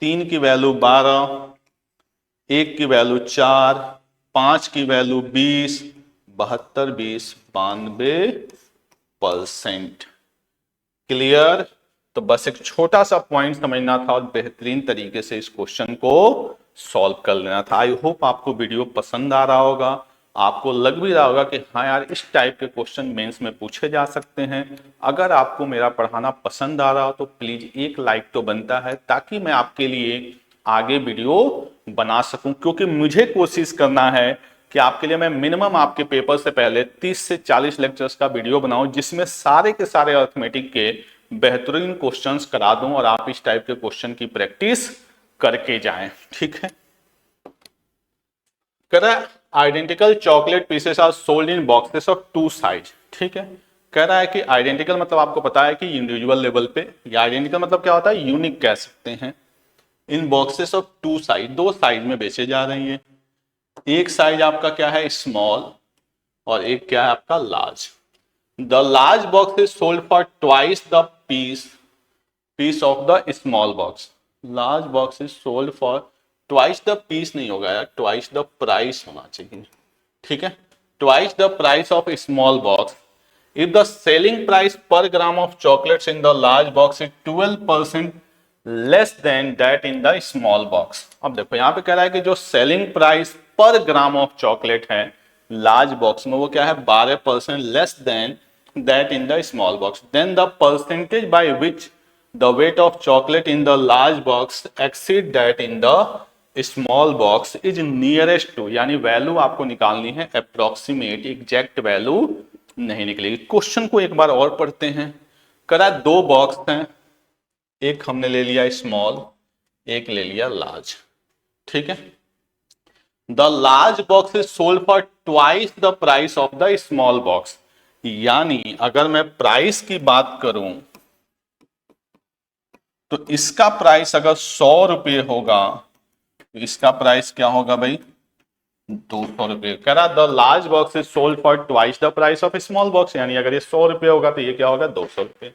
3 की वैल्यू 12, 1 की वैल्यू 4, 5 की वैल्यू 20, 72 20 92%। क्लियर। तो बस एक छोटा सा पॉइंट समझना था और बेहतरीन तरीके से इस क्वेश्चन को सॉल्व कर लेना था। आई होप आपको वीडियो पसंद आ रहा होगा, आपको लग भी रहा होगा कि हाँ यार इस टाइप के क्वेश्चन मेंस में पूछे जा सकते हैं। अगर आपको मेरा पढ़ाना पसंद आ रहा हो तो प्लीज एक लाइक तो बनता है, ताकि मैं आपके लिए आगे वीडियो बना सकूं, क्योंकि मुझे कोशिश करना है कि आपके लिए मैं मिनिमम आपके पेपर से पहले 30 से 40 लेक्चर्स का वीडियो बनाऊं, जिसमें सारे के सारे अर्थमेटिक के बेहतरीन क्वेश्चंस करा दूं और आप इस टाइप के क्वेश्चन की प्रैक्टिस करके जाएं। ठीक है। कह रहा है identical chocolate pieces are sold in boxes of 2 size. ठीक है। कह रहा है कि आइडेंटिकल मतलब आपको पता है कि इंडिविजुअल लेवल पे, या आइडेंटिकल मतलब क्या होता है? यूनिक कह सकते हैं। इन बॉक्सेस ऑफ 2 साइज, 2 साइज में बेचे जा रही है। एक साइज आपका क्या है? स्मॉल, और एक क्या है आपका? Large. The large box is sold for twice the piece of the small box. Large box is sold for twice the piece नहीं होगा यार, ट्वाइस द प्राइस होना चाहिए। ठीक है। Twice the price of small box if the selling price per gram of chocolates in the large box is 12% less than that in the small box। अब देखो यहां पे कह रहा है कि जो selling price per gram of chocolate है लार्ज बॉक्स में, वो क्या है 12% less than that in the small box, then the percentage by which the weight of chocolate in the large box exceed that in the small box is nearest to, यानी वैल्यू आपको निकालनी है अप्रोक्सीमेट, एग्जैक्ट वैल्यू नहीं निकलेगी। क्वेश्चन को एक बार और पढ़ते हैं। करा दो बॉक्स हैं, एक हमने ले लिया स्मॉल, एक ले लिया लार्ज, ठीक है। The large box is sold for twice the price of the small box, यानी अगर मैं प्राइस की बात करूं तो इसका प्राइस अगर 100 रुपये होगा तो इसका प्राइस क्या होगा भाई 200 रुपये। कह रहा the large box is sold for twice the price of small box, यानी अगर ये 100 रुपये होगा तो ये क्या होगा 200 रुपये।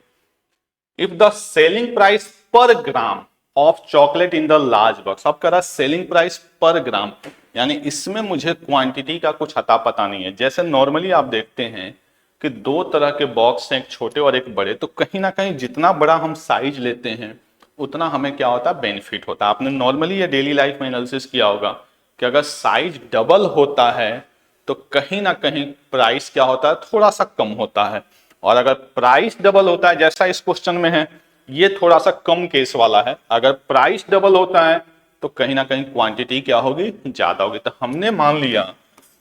If the selling price per gram of chocolate in the large box, अब करा सेलिंग प्राइस पर ग्राम, यानी इसमें मुझे क्वांटिटी का कुछ अता पता नहीं है। जैसे नॉर्मली आप देखते हैं कि दो तरह के बॉक्स हैं, एक छोटे और एक बड़े, तो कहीं ना कहीं जितना बड़ा हम साइज लेते हैं उतना हमें क्या होता है बेनिफिट होता है। आपने नॉर्मली ये डेली लाइफ में एनालिसिस किया होगा कि अगर साइज डबल होता है तो कहीं ना कहीं प्राइस क्या होता है थोड़ा सा कम होता है, और अगर प्राइस डबल होता है जैसा इस क्वेश्चन में है, ये थोड़ा सा कम केस वाला है, अगर प्राइस डबल होता है तो कहीं ना कहीं क्वांटिटी क्या होगी ज्यादा होगी। तो हमने मान लिया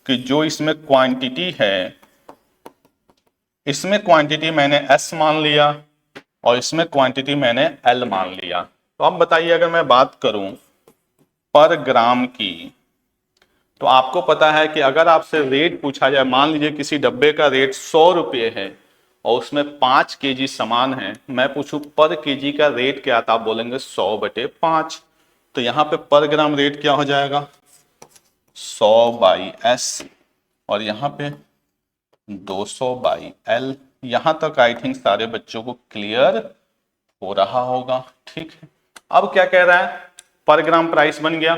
कि जो इसमें क्वांटिटी है, इसमें क्वांटिटी मैंने S मान लिया और इसमें क्वांटिटी मैंने L मान लिया। तो अब बताइए अगर मैं बात करूं पर ग्राम की, तो आपको पता है कि अगर आपसे रेट पूछा जाए, मान लीजिए किसी डब्बे का रेट 100 रुपये है और उसमें 5 केजी सामान है, मैं पूछूं पर केजी का रेट क्या था, आप बोलेंगे 100/5, तो यहाँ पे पर ग्राम रेट क्या हो जाएगा 100/S, और यहाँ पे 200/L। यहां तक आई थिंक सारे बच्चों को क्लियर हो रहा होगा, ठीक है। अब क्या कह रहा है, पर ग्राम प्राइस बन गया।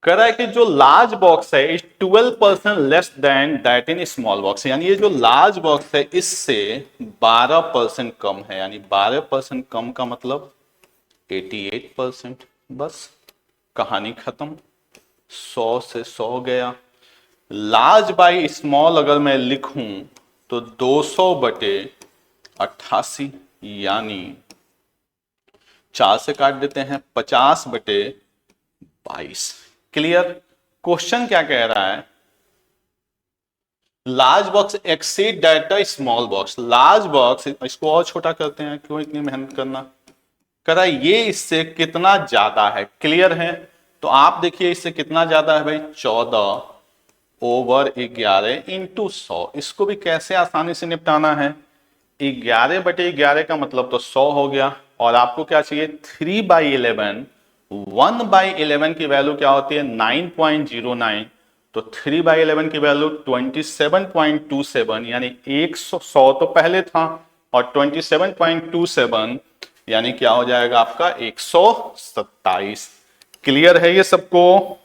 कह रहा है कि जो लार्ज बॉक्स है is 12% less than that in small box, यानी ये जो लार्ज बॉक्स है इससे 12% कम है, यानी 12% कम का मतलब 88%। बस कहानी खत्म, 100 से 100 गया। लार्ज बाई स्मॉल अगर मैं लिखूं तो 200/88, यानी 4 से काट देते हैं 50/22। क्लियर। क्वेश्चन क्या कह रहा है, large box exceed that the small box, large box, इसको और छोटा करते हैं, क्यों इतनी मेहनत करना, कह रहा है ये इससे कितना ज्यादा है। क्लियर है। तो आप देखिए इससे कितना ज्यादा है भाई 14/11 इंटू 100। इसको भी कैसे आसानी से निपटाना है, 11/11 का मतलब तो 100 हो गया, और आपको क्या चाहिए 3/11, 1/11 की वैल्यू क्या होती है 9.09, तो 3/11 की वैल्यू 27.27, यानी 100 तो पहले था और 27.27 यानी क्या हो जाएगा आपका 127। क्लियर है ये सबको।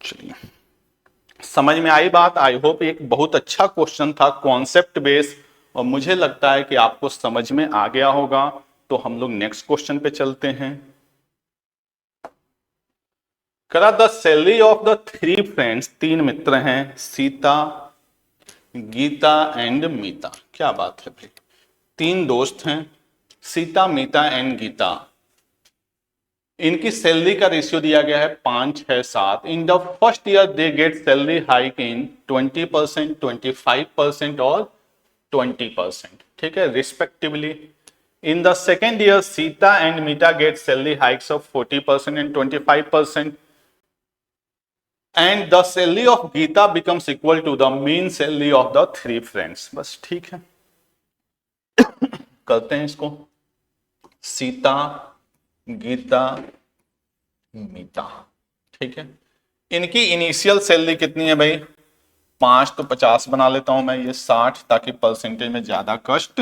चलिए समझ में आई बात। आई होप एक बहुत अच्छा क्वेश्चन था, कॉन्सेप्ट बेस, और मुझे लगता है कि आपको समझ में आ गया होगा। तो हम लोग नेक्स्ट क्वेश्चन पे चलते हैं। करा the salary of the 3 friends, 3 मित्र हैं, सीता, गीता एंड मीता। क्या बात है भाई, 3 दोस्त हैं, सीता, मीता एंड गीता। इनकी सैलरी का रेशियो दिया गया है 5, 6, 7। In the first year they get salary hike in 20%, 25% और 20%, ठीक है, respectively. In the second year Sita and Meeta get salary hikes of 40% and 25%, and the salary of Geeta becomes equal to the mean salary of the 3 friends. बस ठीक है, करते हैं इसको। सीता, गीता, मीता, ठीक है। इनकी इनिशियल सैलरी कितनी है भाई 5, तो 50 बना लेता हूं मैं, ये 60, ताकि परसेंटेज में ज्यादा कष्ट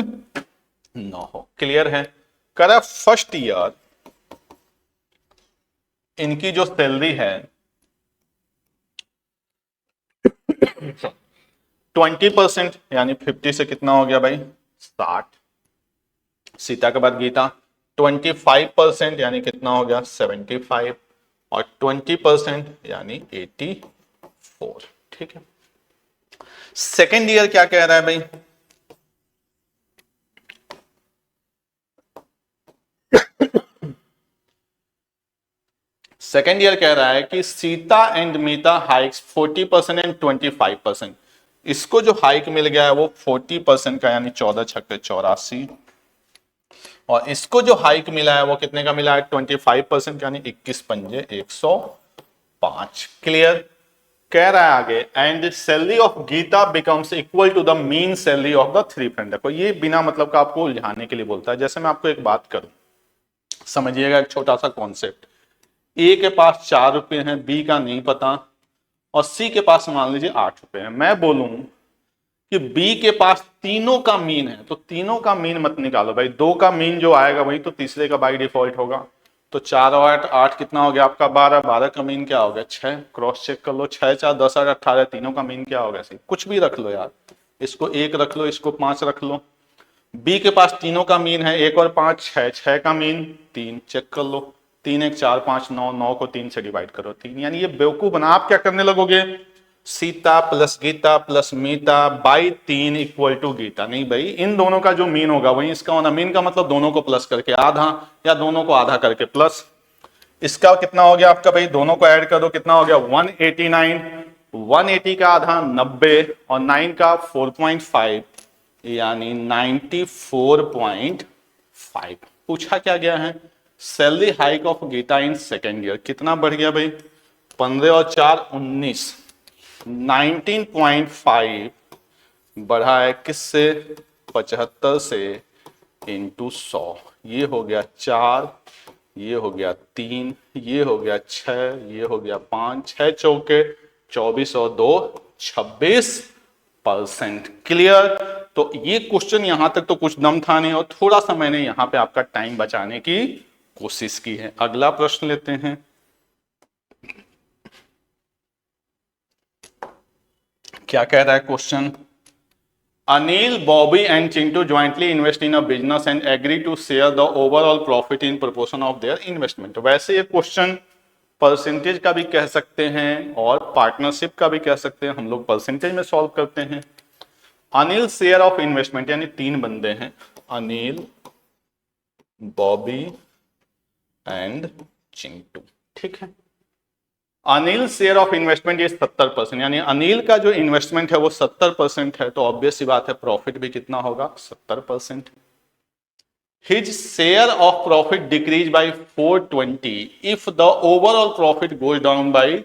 न हो। क्लियर है। करा फर्स्ट ईयर इनकी जो सैलरी है 20%, यानी 50 से कितना हो गया भाई 60। सीता के बाद गीता 25%, यानी कितना हो गया 75। और 20% यानी 84। ठीक है, सेकेंड ईयर क्या कह रहा है भाई? सेकेंड ईयर कह रहा है कि Sita and Meeta hikes 40% and 25%। इसको जो हाइक मिल गया है वो 40% का यानी 14 छक्के 84, और इसको जो हाइक मिला है वो कितने का मिला है? 25% यानी 21 पंजे 105। क्लियर? कह रहा है आगे, and salary of Geeta becomes equal to the mean salary of the three friend. देखो ये बिना मतलब का आपको उलझाने के लिए बोलता है। जैसे मैं आपको एक बात करूं, समझिएगा, एक छोटा सा कॉन्सेप्ट। ए के पास 4 रुपए हैं, बी का नहीं पता, और सी के पास मान लीजिए 8 रुपए हैं। मैं बोलूं कि बी के पास तीनों का मीन है, तो तीनों का मीन मत निकालो भाई, दो का मीन जो आएगा वही तो तीसरे का बाई डिफॉल्ट होगा। तो 4 और 8, 8 कितना हो गया आपका? 12। 12 का मीन क्या हो गया? 6। क्रॉस चेक कर लो, 6 4 10 8 18, तीनों का मीन क्या हो गया? सही, कुछ भी रख लो यार, इसको 1 रख लो, इसको 5 रख लो। बी के पास तीनों का मीन है, 1 और 5 6, 6 का मीन 3, चेक कर लो। 3 1 4 5 9, 9 को 3 से डिवाइड करो 3, यानी ये बेवकूफ बना। आप क्या करने लगोगे? Sita plus Geeta plus Meeta by 3 equal to Geeta. नहीं भाई, इन दोनों का जो मीन होगा वही इसका होना। मीन का मतलब दोनों को प्लस करके आधा, या दोनों को आधा करके प्लस। इसका कितना हो गया आपका भाई? दोनों को ऐड करो, कितना हो गया? 189। 180 का आधा 90, और 9 का 4.5 यानी 94.5। पूछा क्या गया है? Salary hike of Geeta in second year. कितना बढ़ गया भाई? 15 और 4 19, 19.5 बढ़ा है किससे? 75 से इंटू 100। ये हो गया 4, ये हो गया 3, ये हो गया 6, ये हो गया 5, 6 चौके 24 और 2 26%। क्लियर? तो ये क्वेश्चन यहां तक तो कुछ दम था नहीं, और थोड़ा सा मैंने यहां पे आपका टाइम बचाने की कोशिश की है। अगला प्रश्न लेते हैं। क्या कह रहा है question? Anil, Bobby and Chintu jointly invest in a business and agree to share the overall profit in proportion of their investment। वैसे ये क्वेश्चन परसेंटेज का भी कह सकते हैं और पार्टनरशिप का भी कह सकते हैं। हम लोग परसेंटेज में सॉल्व करते हैं। अनिल शेयर ऑफ इन्वेस्टमेंट, यानी 3 बंदे हैं, अनिल, बॉबी एंड चिंटू। ठीक है, अनिल शेयर ऑफ इन्वेस्टमेंट ये 70%, यानी अनिल का जो इन्वेस्टमेंट है वो 70% है, तो ऑब्वियस सी बात है प्रॉफिट भी कितना होगा? 70%। His share of profit decrease by 420 if the overall profit goes down by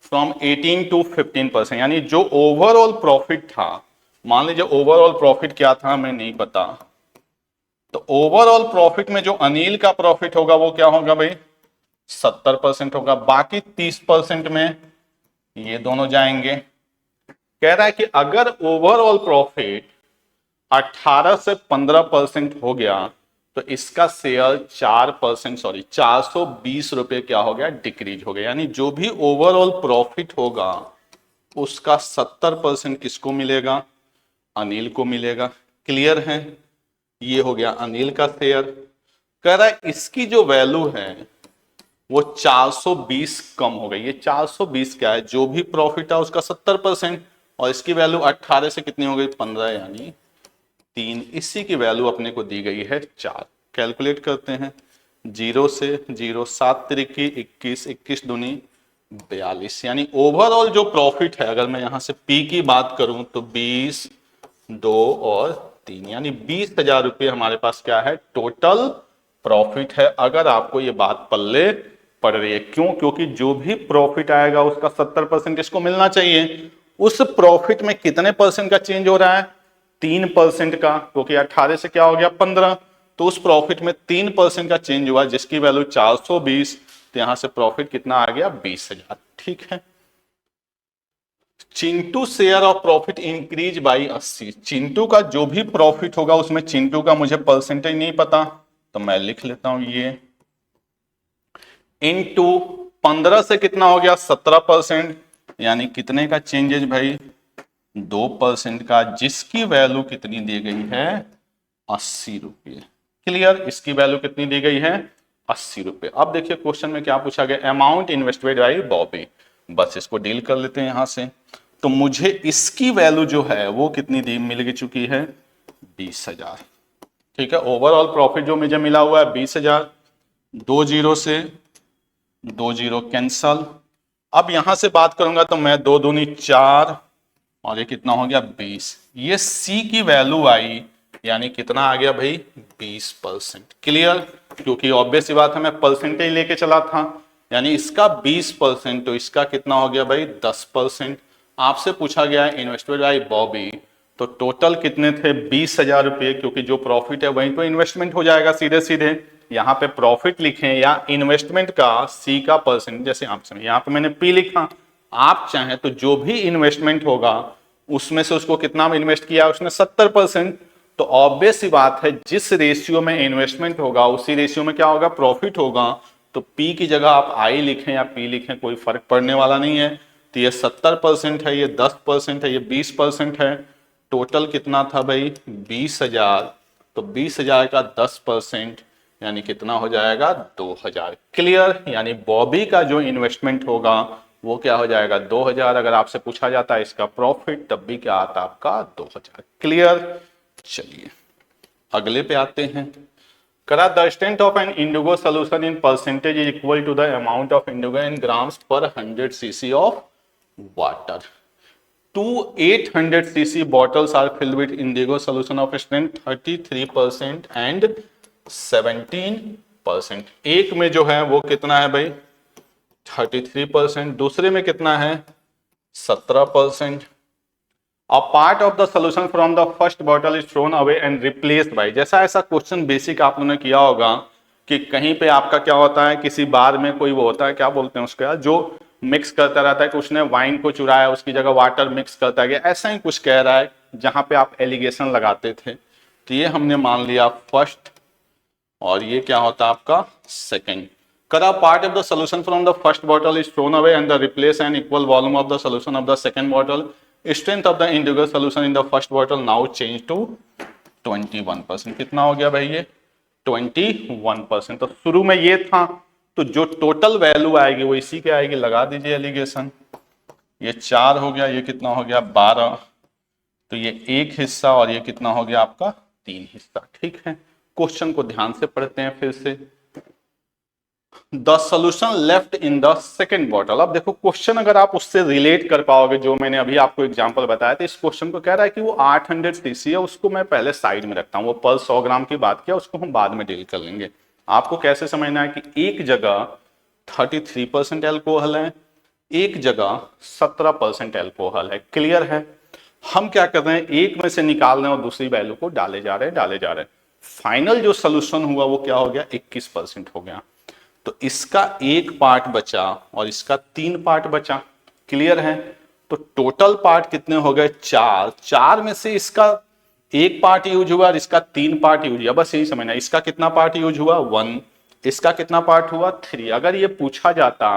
from 18 to 15%। यानी जो ओवरऑल प्रॉफिट था, मान लीजिए ओवरऑल प्रॉफिट क्या था हमें नहीं पता, तो ओवरऑल प्रॉफिट में जो अनिल का प्रॉफिट होगा वो क्या होगा भाई? 70% होगा। बाकी 30% में ये दोनों जाएंगे। कह रहा है कि अगर ओवरऑल प्रॉफिट 18 से 15% हो गया तो इसका शेयर 4%, सॉरी 420 रुपए क्या हो गया? डिक्रीज हो गया। यानी जो भी ओवरऑल प्रॉफिट होगा उसका 70% किसको मिलेगा? अनिल को मिलेगा। क्लियर है? ये हो गया अनिल का शेयर। कह रहा है इसकी जो वैल्यू है वो 420 कम हो गई। ये 420 क्या है? जो भी प्रॉफिट है उसका 70%, और इसकी वैल्यू 18 से कितनी हो गई? 15, यानी 3। इसी की वैल्यू अपने को दी गई है 4। कैलकुलेट करते हैं। 0 से 0, 7 तिरिकी 21, 21 दूनी 42, यानी ओवरऑल जो प्रॉफिट है, अगर मैं यहां से पी की बात करूं तो 20, 2 और 3, यानी 20,000 रुपये हमारे पास क्या है? टोटल प्रॉफिट है। अगर आपको ये बात पल्ले पड़ रही है, क्यों? क्योंकि जो भी प्रॉफिट आएगा उसका 70% इसको मिलना चाहिए। उस प्रॉफिट में कितने परसेंट का चेंज हो रहा है? 3% का, क्योंकि 18 से क्या हो गया? 15। तो उस प्रॉफिट में 3% का चेंज हुआ, जिसकी वैल्यू 420, तो यहां से प्रॉफिट कितना आ गया? 20,000। ठीक है। Chintu share of profit increase by 80। Chintu का जो भी प्रॉफिट होगा उसमें चिंटू का मुझे परसेंटेज नहीं पता, तो मैं लिख लेता हूं ये इनटू 15 से कितना हो गया? 17%, यानी कितने का चेंजेज भाई? 2% का, जिसकी वैल्यू कितनी दी गई है? 80 रुपये। क्लियर? इसकी वैल्यू कितनी दी गई है? 80 रुपए। अब देखिए क्वेश्चन में क्या पूछा गया, अमाउंट इन्वेस्टेड बाय बॉबी। बस इसको डील कर लेते हैं यहां से। तो मुझे इसकी वैल्यू जो है वो कितनी दी मिल चुकी है, 20,000। ठीक है, ओवरऑल प्रॉफिट जो मुझे मिला हुआ है 20,000। 2 जीरो से 2 जीरो कैंसल। अब यहां से बात करूंगा तो मैं 2 दूनी 4 और ये कितना हो गया 20। ये सी की वैल्यू आई, यानी कितना आ गया भाई 20%। क्लियर, क्योंकि ऑब्वियस सी बात है मैं परसेंटेज लेके चला था, यानी इसका 20%, तो इसका कितना हो गया भाई 10%। आपसे पूछा गया है इन्वेस्टेड बाय बॉबी, तो टोटल कितने थे 20,000 रुपये, क्योंकि जो प्रॉफिट है वहीं तो इन्वेस्टमेंट हो जाएगा सीधे सीधे। यहाँ पे प्रॉफिट लिखें या इन्वेस्टमेंट का सी का परसेंट, जैसे आप समझ, यहाँ पे मैंने पी लिखा। आप चाहें तो जो भी इन्वेस्टमेंट होगा उसमें से उसको कितना इन्वेस्ट किया, उसने 70%। तो ऑब्वियस सी बात है जिस रेशियो में इन्वेस्टमेंट होगा उसी रेशियो में क्या होगा, प्रॉफिट होगा। तो पी की जगह आप आई लिखें या पी लिखें, कोई फर्क पड़ने वाला नहीं है। तो ये 70% है, ये 10% है, ये 20% है। टोटल कितना था भाई 20,000। तो 20,000 का 10% यानी कितना हो जाएगा 2,000। क्लियर, यानी बॉबी का जो इन्वेस्टमेंट होगा वो क्या हो जाएगा 2,000। अगर आपसे पूछा जाता है इसका प्रॉफिट, तब भी क्या आता है आपका 2,000। क्लियर, चलिए अगले पे आते हैं। करा the strength of an indigo solution in percentage is equal to the amount of indigo in grams per 100 cc of water. 2 800 cc bottles are filled with indigo solution of strength 33% and 17%। एक में जो है वो कितना है भाई 33%, दूसरे में कितना है 17%। A part of the solution from the first bottle is thrown away and replaced by। जैसा ऐसा क्वेश्चन बेसिक आप लोगों ने किया होगा कि कहीं पे आपका क्या होता है, किसी बार में कोई वो होता है, क्या बोलते हैं उसका, जो मिक्स करता रहता है कि उसने वाइन को चुराया, उसकी जगह वाटर मिक्स करता गया, ऐसा ही कुछ कह रहा है जहां पे आप एलिगेशन लगाते थे। तो ये हमने मान लिया फर्स्ट, और ये क्या होता है आपका सेकेंड। कदा part of the solution from the first bottle is thrown away and the replace an equal volume of the solution of the second bottle. Strength of the indigo solution in the first bottle now change to 21%। कितना हो गया भाई ये 21%। तो शुरू में ये था, तो जो टोटल वैल्यू आएगी वो इसी के आएगी, लगा दीजिए एलिगेशन। ये 4 हो गया, ये कितना हो गया 12। तो ये एक हिस्सा और ये कितना हो गया आपका 3 हिस्सा। ठीक है, क्वेश्चन को ध्यान से पढ़ते हैं फिर से। The solution left in the second bottle. अब देखो क्वेश्चन अगर आप उससे रिलेट कर पाओगे, जो मैंने अभी आपको एग्जांपल बताया था, इस क्वेश्चन को कह रहा है कि वो 800 cc है, उसको मैं पहले साइड में रखता हूं, वो पर 100 ग्राम की बात किया, उसको हम बाद में डील कर लेंगे। आपको कैसे समझना है कि एक जगह 33% एल्कोहल है, एक जगह 17% एल्कोहल है। क्लियर है, हम क्या कर रहे हैं, एक में से निकाल रहे हैं और दूसरी वैल्यू को डाले जा रहे हैं। फाइनल जो सोल्यूशन हुआ वो क्या हो गया 21% हो गया। तो इसका एक पार्ट बचा और इसका 3 पार्ट बचा। क्लियर है, तो टोटल पार्ट कितने हो गए 4। 4 में से इसका एक पार्ट यूज हुआ और इसका 3 पार्ट यूज हुआ, बस यही समझना। इसका कितना पार्ट यूज हुआ 1, इसका कितना पार्ट हुआ 3। अगर ये पूछा जाता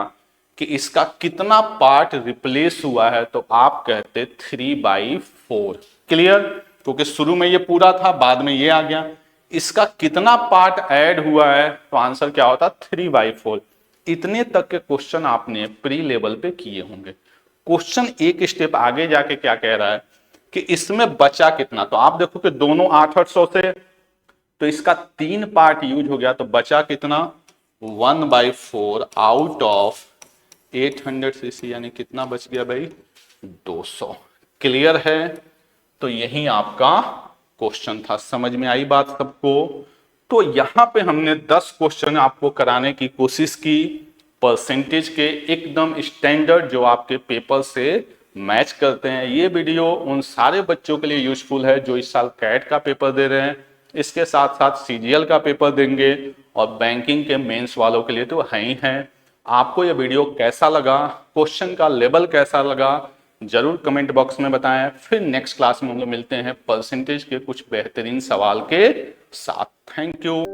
कि इसका कितना पार्ट रिप्लेस हुआ है तो आप कहते 3/4। क्लियर, क्योंकि शुरू में ये पूरा था, बाद में ये आ गया। इसका कितना पार्ट ऐड हुआ है तो आंसर क्या होता 3/4। इतने तक के क्वेश्चन आपने प्री लेवल पे किए होंगे। क्वेश्चन एक स्टेप आगे जाके क्या कह रहा है कि इसमें बचा कितना। तो आप देखो कि दोनों 800 से, तो इसका 3 पार्ट यूज हो गया, तो बचा कितना 1/4 आउट ऑफ 800 cc, यानी कितना बच गया भाई 200। क्लियर है, तो यही आपका क्वेश्चन था। समझ में आई बात सबको। तो यहां पे हमने 10 क्वेश्चन आपको कराने की कोशिश की, परसेंटेज के एकदम स्टैंडर्ड, जो आपके पेपर से मैच करते हैं। ये वीडियो उन सारे बच्चों के लिए यूजफुल है जो इस साल कैट का पेपर दे रहे हैं, इसके साथ साथ सीजीएल का पेपर देंगे, और बैंकिंग के मेंस वालों के लिए तो है ही है। आपको ये वीडियो कैसा लगा, क्वेश्चन का लेवल कैसा लगा, जरूर कमेंट बॉक्स में बताएं। फिर नेक्स्ट क्लास में हम लोग मिलते हैं परसेंटेज के कुछ बेहतरीन सवाल के साथ। Thank you.